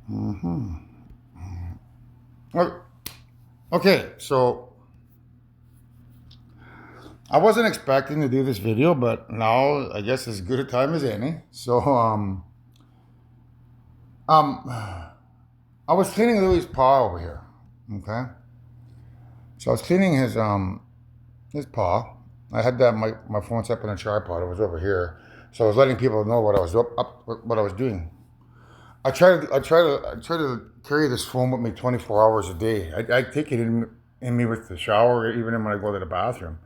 Mm-hmm. Okay, so I wasn't expecting to do this video, but now I guess as good a time as any. Um, I was cleaning Louis' paw over here. Okay, so I was cleaning his paw. I had that my phone set up on a tripod. It was over here, so I was letting people know what I was what I was doing. I try to carry this phone with me 24 hours a day. I take it in me with the shower, even when I go to the bathroom,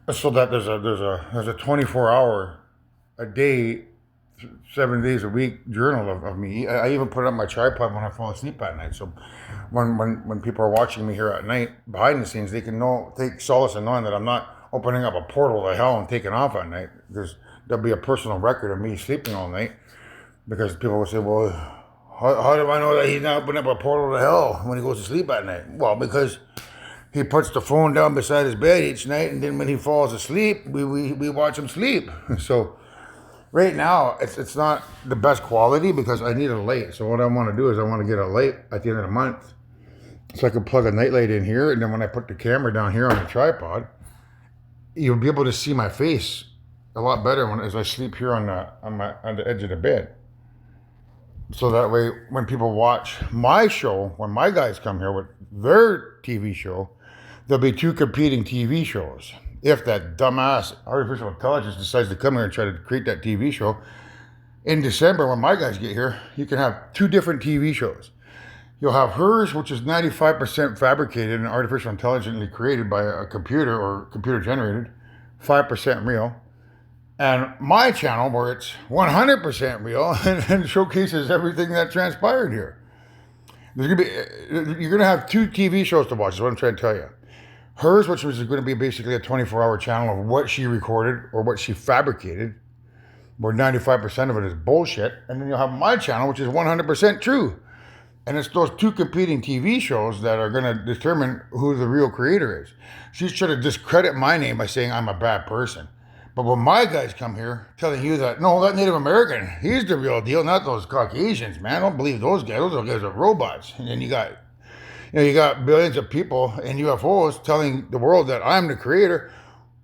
so that there's a 24-hour a day, 7 days a week journal of me. I even put it on my tripod when I fall asleep at night. So when people are watching me here at night behind the scenes, they can take solace in knowing that I'm not opening up a portal to hell and taking off at night. There'll be a personal record of me sleeping all night, because people will say, well, how do I know that he's not opening up a portal to hell when he goes to sleep at night? Well, because he puts the phone down beside his bed each night, and then when he falls asleep, we watch him sleep. So right now, it's not the best quality because I need a light. So what I want to do is I want to get a light at the end of the month, so I can plug a nightlight in here, and then when I put the camera down here on the tripod, you'll be able to see my face a lot better as I sleep here on the edge of the bed. So that way, when people watch my show, when my guys come here with their TV show, there'll be two competing TV shows. If that dumbass artificial intelligence decides to come here and try to create that TV show in December, when my guys get here, you can have two different TV shows. You'll have hers, which is 95% fabricated and artificial intelligently created by a computer or computer generated, 5% real. And my channel, where it's 100% real and showcases everything that transpired here. You're gonna have two TV shows to watch. Is what I'm trying to tell you. Hers, which was going to be basically a 24-hour channel of what she recorded or what she fabricated, where 95% of it is bullshit. And then you'll have my channel, which is 100% true. And it's those two competing TV shows that are going to determine who the real creator is. She's trying to discredit my name by saying I'm a bad person. But when my guys come here telling you that, no, that Native American, he's the real deal, not those Caucasians, man. Don't believe those guys. Those guys are robots. And then you got billions of people and UFOs telling the world that I'm the creator.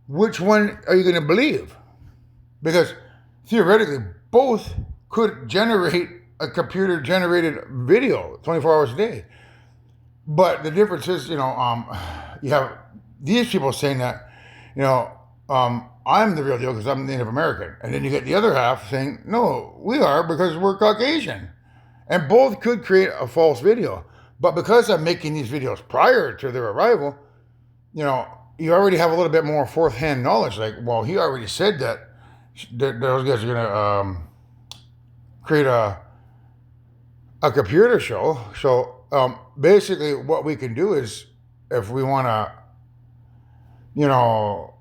Which one are you going to believe? Because theoretically, both could generate a computer generated video 24 hours a day. But the difference is, you have these people saying that, I'm the real deal because I'm Native American. And then you get the other half saying, no, we are because we're Caucasian. And both could create a false video. But because I'm making these videos prior to their arrival, you already have a little bit more fourth-hand knowledge. Like, well, he already said that those guys are going to create a computer show. So basically what we can do is, if we want to,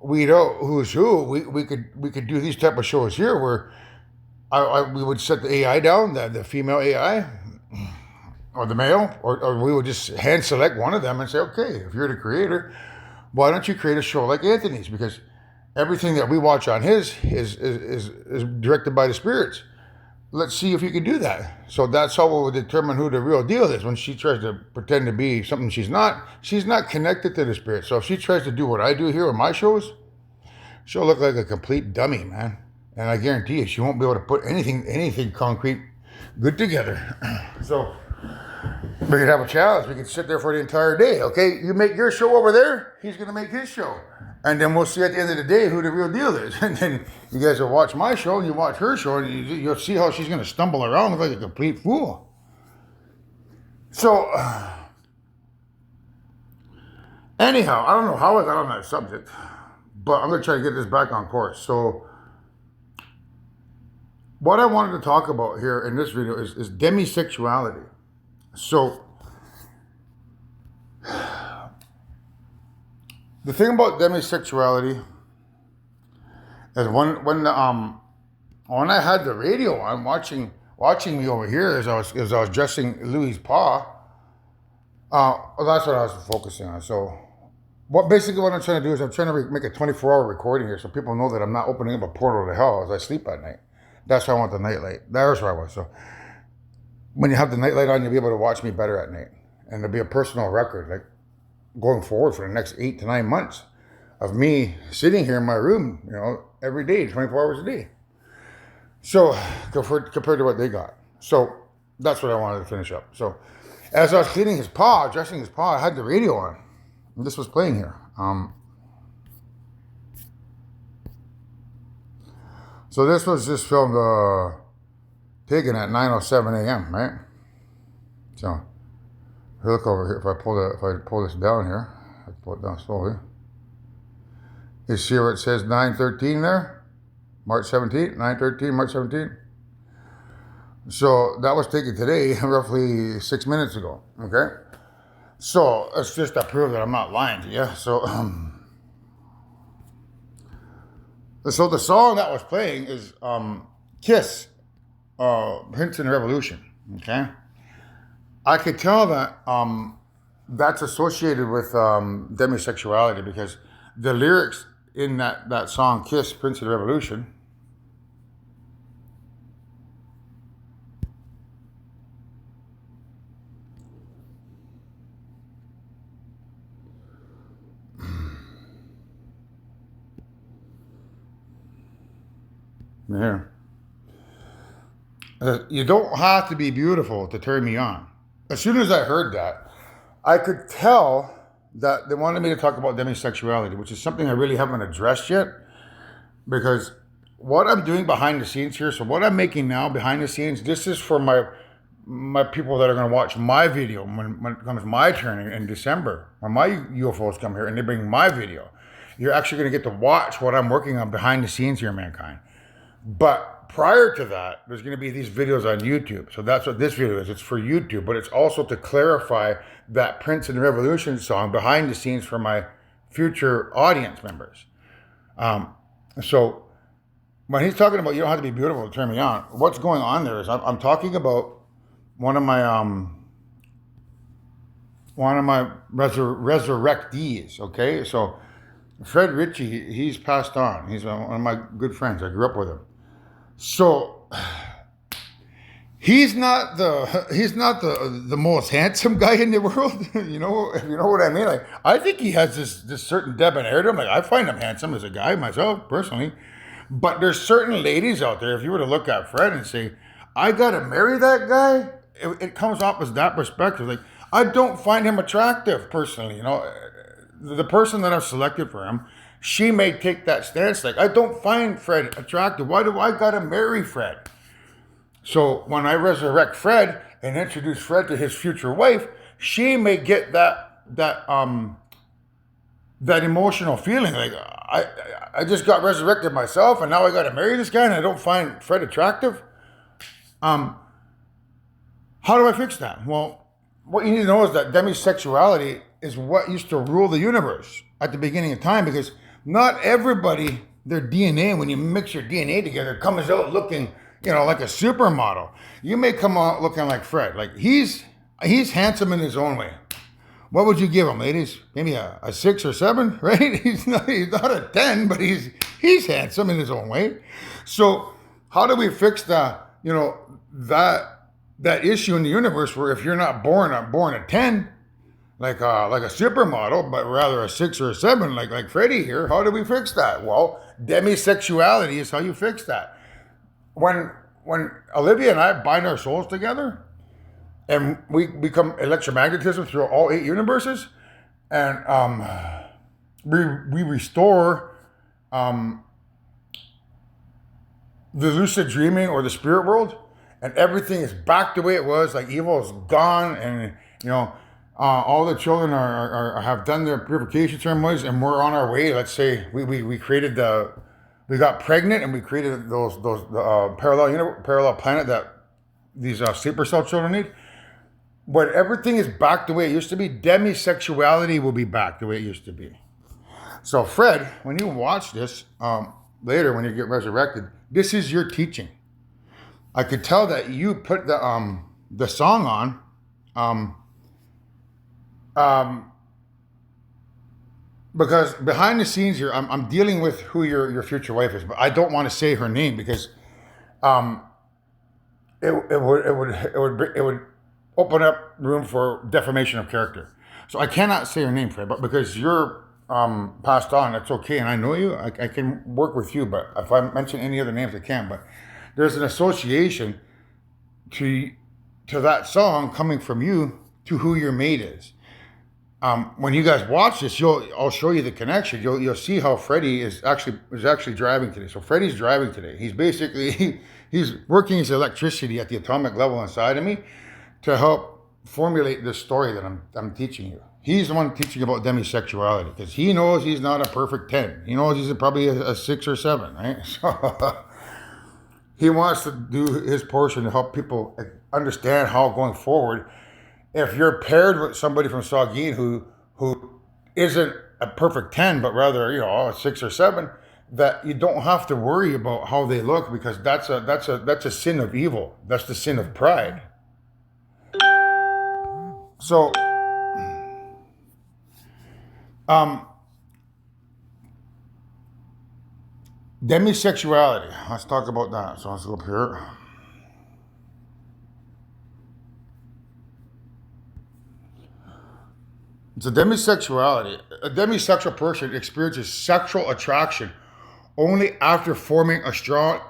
weed out who's who, we could do these type of shows here where we would set the AI down, the female AI, or the male, or we would just hand select one of them and say, okay, if you're the creator, why don't you create a show like Anthony's? Because everything that we watch on his is directed by the spirits. Let's see if you can do that. So that's how we'll determine who the real deal is. When she tries to pretend to be something she's not connected to the spirit. So if she tries to do what I do here on my shows, she'll look like a complete dummy, man. And I guarantee you, she won't be able to put anything concrete good together. So we could have a challenge. We could sit there for the entire day. Okay, you make your show over there, he's going to make his show. And then we'll see at the end of the day who the real deal is. And then you guys will watch my show and you watch her show, and you'll see how she's going to stumble around like a complete fool. So, anyhow, I don't know how I got on that subject, but I'm going to try to get this back on course. So, what I wanted to talk about here in this video is demisexuality. So, the thing about demisexuality is when I had the radio on watching me over here as I was dressing Louis' paw, that's what I was focusing on. So, basically what I'm trying to do is I'm trying to make a 24-hour recording here so people know that I'm not opening up a portal to hell as I sleep at night. That's why I want the nightlight. That's where I was. So, when you have the nightlight on, you'll be able to watch me better at night. And there'll be a personal record, like going forward for the next 8 to 9 months of me sitting here in my room, every day, 24 hours a day. So compared to what they got. So that's what I wanted to finish up. So as I was cleaning his paw, dressing his paw, I had the radio on. And this was playing here. So this was just filmed, taken at 9:07 a.m. Right? So look over here. If I pull this down here, I pull it down slowly. You see where it says 9:13 there? March 17th, 9:13, March 17th. So that was taken today, roughly 6 minutes ago. Okay. So it's just to prove that I'm not lying to you. So the song that was playing is Kiss, Prince and Revolution. Okay. I could tell that that's associated with demisexuality because the lyrics in that song, Kiss, Prince and Revolution, here. You don't have to be beautiful to turn me on. As soon as I heard that, I could tell that they wanted me to talk about demisexuality, which is something I really haven't addressed yet. Because what I'm doing behind the scenes here, so what I'm making now behind the scenes, this is for my people that are going to watch my video when it comes my turn in December. When my UFOs come here and they bring my video, you're actually going to get to watch what I'm working on behind the scenes here, mankind. But prior to that, there's going to be these videos on YouTube. So that's what this video is. It's for YouTube, but it's also to clarify that Prince and Revolution song behind the scenes for my future audience members. So when he's talking about you don't have to be beautiful to turn me on, what's going on there is I'm talking about one of my resurrectees. Okay, so Fred Ritchie, he's passed on. He's one of my good friends. I grew up with him. So he's not the most handsome guy in the world. If you know what I mean. Like I think he has this certain debonair to him. Like I find him handsome as a guy myself personally. But there's certain ladies out there. If you were to look at Fred and say, "I gotta marry that guy," it comes off as that perspective. Like I don't find him attractive personally. The person that I've selected for him, she may take that stance. Like, I don't find Fred attractive. Why do I gotta marry Fred? So when I resurrect Fred and introduce Fred to his future wife, she may get that emotional feeling. Like, I just got resurrected myself and now I gotta marry this guy and I don't find Fred attractive. How do I fix that? Well, what you need to know is that demisexuality is what used to rule the universe at the beginning of time, because not everybody, their DNA, when you mix your DNA together, comes out looking, like a supermodel. You may come out looking like Fred. Like he's handsome in his own way. What would you give him, ladies? Maybe a 6 or 7, right? He's not a 10, but he's handsome in his own way. So how do we fix that issue in the universe where if you're not born a 10, like a supermodel, but rather a 6 or a 7, like Freddie here, how do we fix that? Well, demisexuality is how you fix that. When Olivia and I bind our souls together and we become electromagnetism through all 8 universes, and we restore the lucid dreaming or the spirit world, and everything is back the way it was, like evil is gone, and all the children have done their purification ceremonies, and we're on our way. Let's say we got pregnant and we created those parallel planet that these sleeper cell children need. When everything is back the way it used to be, demisexuality will be back the way it used to be. So Fred, when you watch this later, when you get resurrected, this is your teaching. I could tell that you put the song on. Because behind the scenes here, I'm dealing with who your future wife is, but I don't want to say her name because it would open up room for defamation of character. So I cannot say your name, Fred, but because you're passed on, it's okay, and I know you. I can work with you, but if I mention any other names, I can. But there's an association to that song coming from you to who your mate is. When you guys watch this, I'll show you the connection. You'll see how Freddie is actually driving today. So Freddie's driving today. He's basically he's working his electricity at the atomic level inside of me to help formulate this story that I'm teaching you. He's the one teaching about demisexuality because he knows he's not a perfect 10. He knows he's probably a 6 or 7, right? So he wants to do his portion to help people understand how going forward, if you're paired with somebody from Saugeen who isn't a perfect 10, but rather, a 6 or 7, that you don't have to worry about how they look because that's a sin of evil. That's the sin of pride. So, demisexuality. Let's talk about that. So let's go up here. So demisexuality. A demisexual person experiences sexual attraction only after forming a strong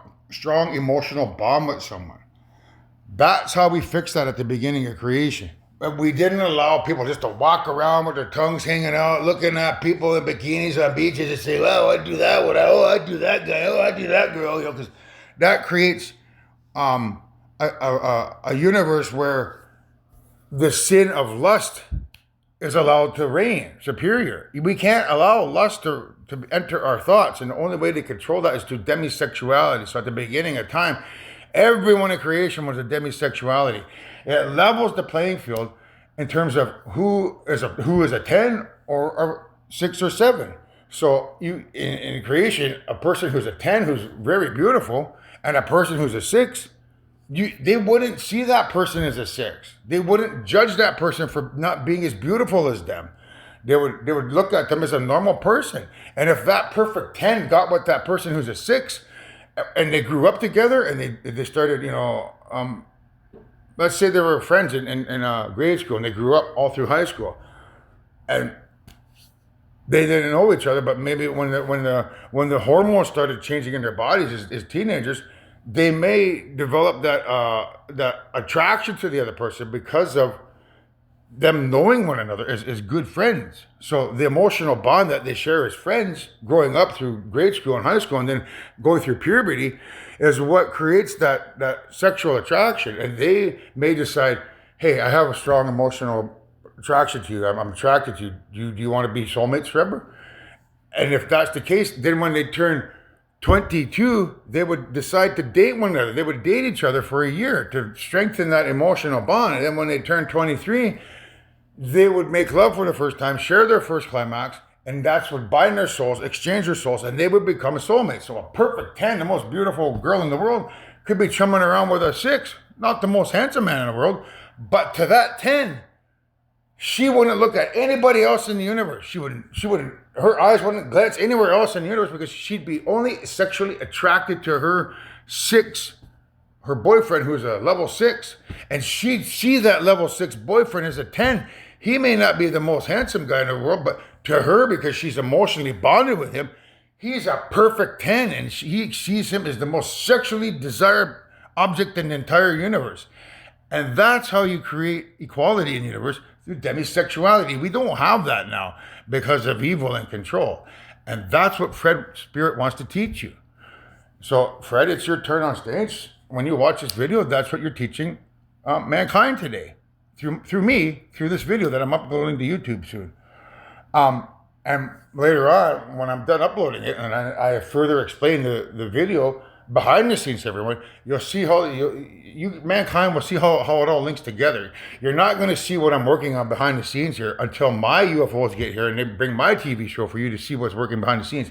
emotional bond with someone. That's how we fixed that at the beginning of creation. But we didn't allow people just to walk around with their tongues hanging out, looking at people in bikinis on beaches and say, "Well, I do that one. Oh, I do that guy. Oh, I do that girl." Because that creates a universe where the sin of lust is allowed to reign superior. We can't allow lust to enter our thoughts, and the only way to control that is through demisexuality. So at the beginning of time, everyone in creation was a demisexuality. It levels the playing field in terms of who is a 10 or a 6 or 7. So you in creation, a person who's a 10 who's very beautiful and a person who's a 6, they wouldn't see that person as a 6. They wouldn't judge that person for not being as beautiful as them. They would look at them as a normal person. And if that perfect 10 got with that person who's a 6, and they grew up together and they started, let's say they were friends in grade school and they grew up all through high school, and they didn't know each other. But maybe when the hormones started changing in their bodies as teenagers, they may develop that attraction to the other person because of them knowing one another as good friends. So the emotional bond that they share as friends growing up through grade school and high school and then going through puberty is what creates that sexual attraction. And they may decide, hey, I have a strong emotional attraction to you. I'm attracted to you. Do you want to be soulmates forever? And if that's the case, then when they turn 22, they would decide to date one another. They would date each other for a year to strengthen that emotional bond. And then when they turn 23, they would make love for the first time, share their first climax, and that's what bind their souls, exchange their souls, and they would become a soulmate. So a perfect 10, the most beautiful girl in the world, could be chumming around with a 6, not the most handsome man in the world, but to that 10, she wouldn't look at anybody else in the universe. She wouldn't, her eyes wouldn't glance anywhere else in the universe because she'd be only sexually attracted to her 6, her boyfriend who's a level 6, and she'd see that level 6 boyfriend as a 10. He may not be the most handsome guy in the world, but to her, because she's emotionally bonded with him, he's a perfect 10, and he sees him as the most sexually desired object in the entire universe. And that's how you create equality in the universe, through demisexuality. We don't have that now because of evil and control. And that's what Fred Spirit wants to teach you. So, Fred, it's your turn on stage. When you watch this video, that's what you're teaching mankind today. Through me, through this video that I'm uploading to YouTube soon. And later on, when I'm done uploading it, and I further explain the video behind the scenes to everyone, you'll see how mankind will see how it all links together. You're not going to see what I'm working on behind the scenes here until my UFOs get here and they bring my TV show for you to see what's working behind the scenes.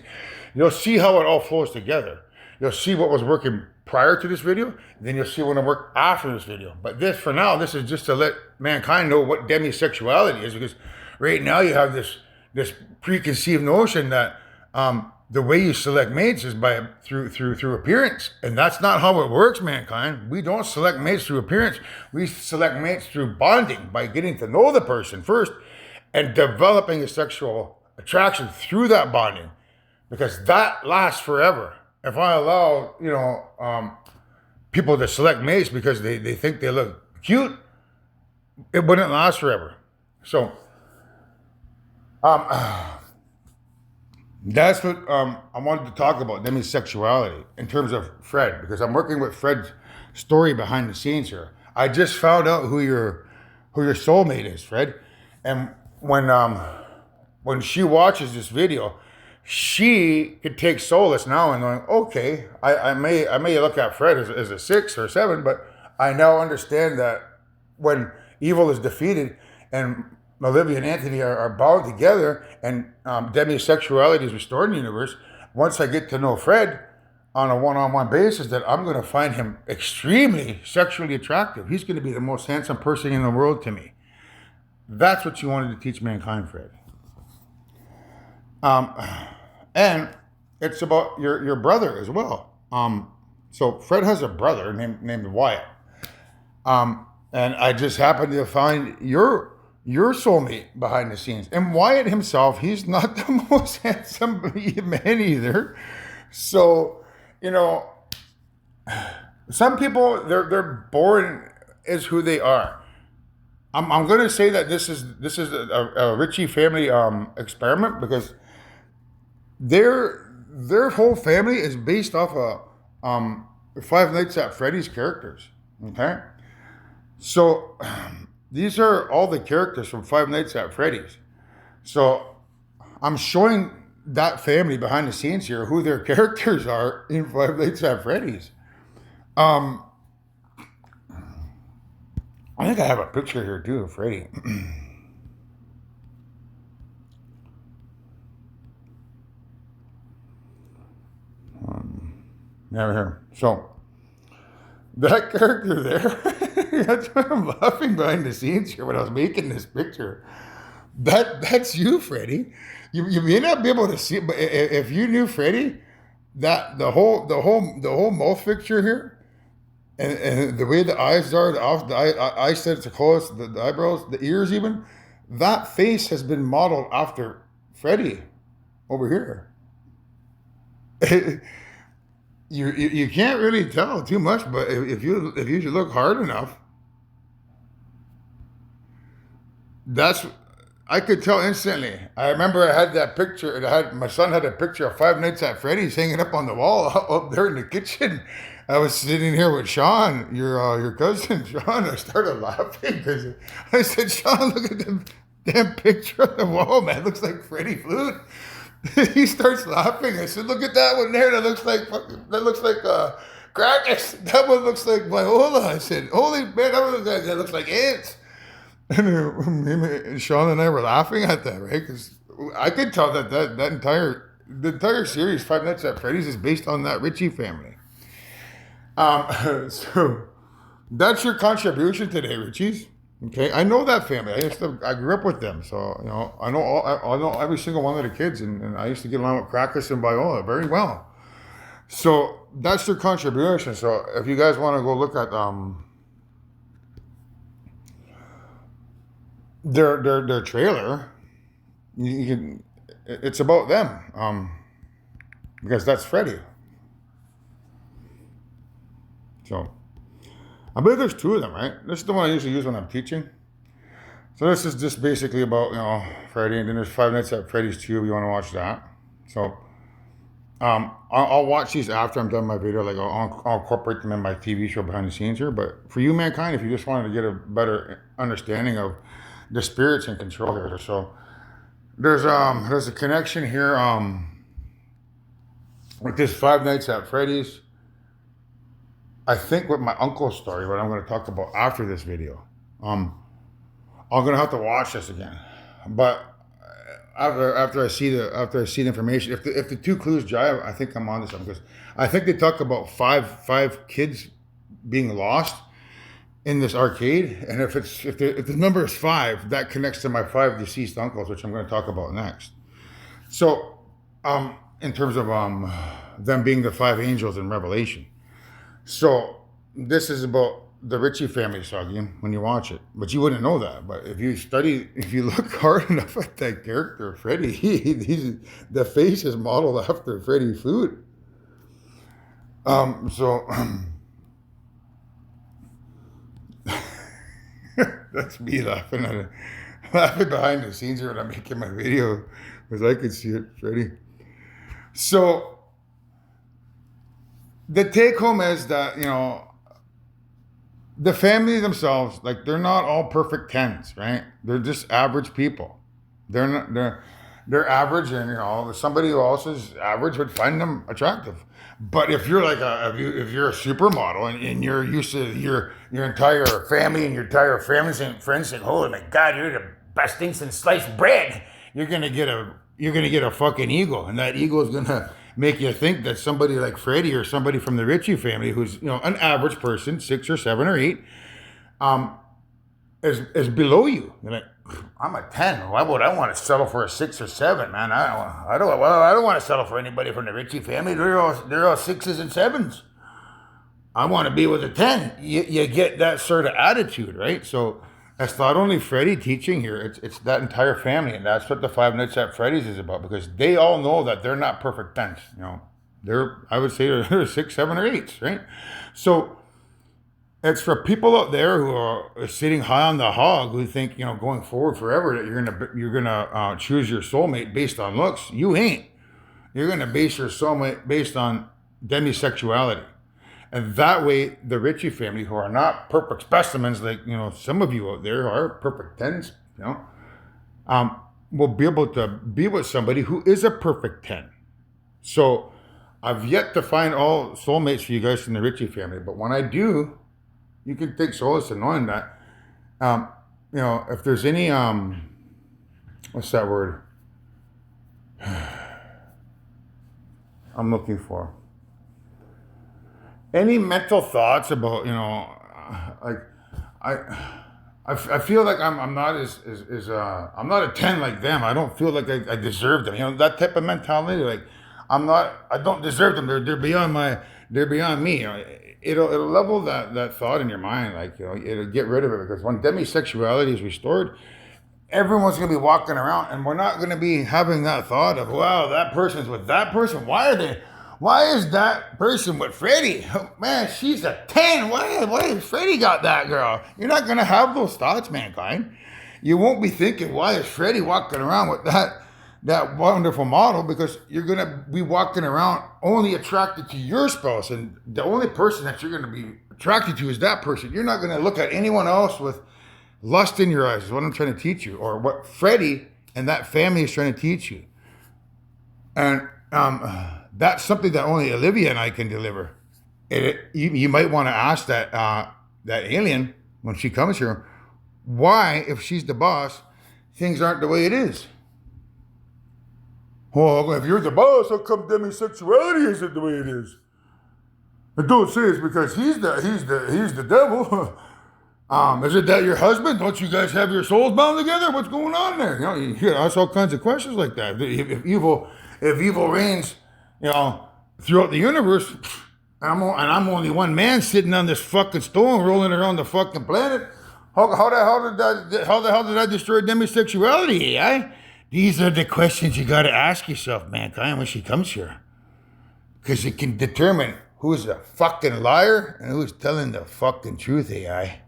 You'll see how it all flows together. You'll see what was working prior to this video, then you'll see what will work after this video. But this, for now, this is just to let mankind know what demisexuality is, because right now you have this preconceived notion that the way you select mates is by through appearance, and that's not how it works, mankind. We don't select mates through appearance. We select mates through bonding, by getting to know the person first and developing a sexual attraction through that bonding, because that lasts forever. If I allow, people to select mates because they think they look cute, it wouldn't last forever. So um, that's what I wanted to talk about, demisexuality, in terms of Fred, because I'm working with Fred's story behind the scenes here. I just found out who your soulmate is, Fred, and when she watches this video, she could take solace now in going, okay, I may look at Fred as a 6 or 7, but I now understand that when evil is defeated and Olivia and Anthony are bound together, and demisexuality is restored in the universe, once I get to know Fred on a one-on-one basis, that I'm going to find him extremely sexually attractive. He's going to be the most handsome person in the world to me. That's what you wanted to teach mankind, Fred. And it's about your brother as well. So Fred has a brother named Wyatt. And I just happened to find your soulmate behind the scenes. And Wyatt himself, he's not the most handsome man either. So, some people, they're born as who they are. I'm going to say that this is a Ritchie family experiment, because their whole family is based off of Five Nights at Freddy's characters. Okay, so these are all the characters from Five Nights at Freddy's. So I'm showing that family behind the scenes here who their characters are in Five Nights at Freddy's. I think I have a picture here too of Freddy. Yeah, here. So that character there, that's why I'm laughing behind the scenes here when I was making this picture. That's you, Freddy. You may not be able to see it, but if you knew Freddy, that the whole mouth picture here, and the way the eyes are, the eye sets are close, the eyebrows, the ears even, that face has been modeled after Freddy over here. You can't really tell too much, but if you look hard enough, that's I could tell instantly. I remember I had that picture, and my son had a picture of Five Nights at Freddy's hanging up on the wall up there in the kitchen. I was sitting here with Sean, your cousin Sean. I started laughing because I said, "Sean, look at the damn picture on the wall, man. It looks like Freddy Flute." He starts laughing. I said, "Look at that one there. That looks like Krakus. That one looks like Viola." I said, "Holy man, that looks like ants." And Sean and I were laughing at that, right? Because I could tell that the entire series, Five Nights at Freddy's, is based on that Ritchie family. So that's your contribution today, Ritchies. Okay, I know that family. I grew up with them, so I know every single one of the kids, and I used to get along with Krakus and Viola very well. So that's their contribution. So if you guys want to go look at their trailer, you can. It's about them, because that's Freddy. So I believe there's 2 of them, right? This is the one I usually use when I'm teaching. So this is just basically about Freddy, and then there's Five Nights at Freddy's 2 if you want to watch that. So I'll watch these after I'm done my video. Like I'll incorporate them in my TV show behind the scenes here. But for you, mankind, if you just wanted to get a better understanding of the spirits in control here, so there's a connection here with this Five Nights at Freddy's. I think with my uncle's story, what I'm going to talk about after this video. I'm going to have to watch this again, but after I see the information, if the 2 clues jive, I think I'm on to something, because I think they talk about five kids being lost in this arcade, and if the number is 5, that connects to my 5 deceased uncles, which I'm going to talk about next. So in terms of them being the five angels in Revelation. So this is about the Ritchie family saga when you watch it, but you wouldn't know that. But if you look hard enough at that character, Freddy, the face is modeled after Freddy Food. So that's me laughing behind the scenes here when I'm making my video, because I could see it, Freddy. So the take home is that, the family themselves, like, they're not all perfect tens, right? They're just average people. They're average, and somebody who else is average would find them attractive. But if you're like if you're a supermodel, and you're used to your entire family and your entire friends saying, "Oh my God, you're the best thing since sliced bread," you're gonna get a fucking ego, and that ego is gonna make you think that somebody like Freddie or somebody from the Ritchie family, who's an average person, 6 or 7 or 8, is below you. You're like, I'm a 10. Why would I want to settle for a 6 or 7, man? I don't want to settle for anybody from the Ritchie family. They're all 6s and 7s. I want to be with a 10. You get that sort of attitude, right? So that's not only Freddie teaching here, it's that entire family, and that's what the Five Nights at Freddy's is about, because they all know that they're not perfect 10s. I would say they're 6, 7, or 8s, right? So it's for people out there who are sitting high on the hog, who think, going forward forever, that you're gonna choose your soulmate based on looks. You ain't. You're gonna base your soulmate based on demisexuality. And that way, the Ritchie family, who are not perfect specimens, like, some of you out there are perfect 10s, will be able to be with somebody who is a perfect 10. So I've yet to find all soulmates for you guys from the Ritchie family, but when I do, you can take solace in knowing that, if there's any, what's that word I'm looking for? Any mental thoughts about, like, I feel like I'm not I'm not a 10 like them. I don't feel like I deserve them. That type of mentality. Like, I don't deserve them. They're beyond me. It'll level that thought in your mind. Like, it'll get rid of it, because when demisexuality is restored, everyone's going to be walking around, and we're not going to be having that thought of, wow, that person's with that person. Why is that person with Freddie? Oh, man, she's a 10. Why has Freddie got that girl? You're not going to have those thoughts, mankind. You won't be thinking, why is Freddie walking around with that wonderful model? Because you're going to be walking around only attracted to your spouse. And the only person that you're going to be attracted to is that person. You're not going to look at anyone else with lust in your eyes, is what I'm trying to teach you. Or what Freddie and that family is trying to teach you. And that's something that only Olivia and I can deliver. You might want to ask that alien when she comes here, why, if she's the boss, things aren't the way it is. Well, if you're the boss, how come demisexuality isn't the way it is? And don't say it's because he's the devil. Is it that your husband? Don't you guys have your souls bound together? What's going on there? You hear ask all kinds of questions like that. If evil reigns, throughout the universe, and I'm only one man sitting on this fucking stone rolling around the fucking planet. How the hell did I destroy demisexuality, AI? These are the questions you got to ask yourself, mankind, when she comes here, because it can determine who's a fucking liar and who's telling the fucking truth, AI.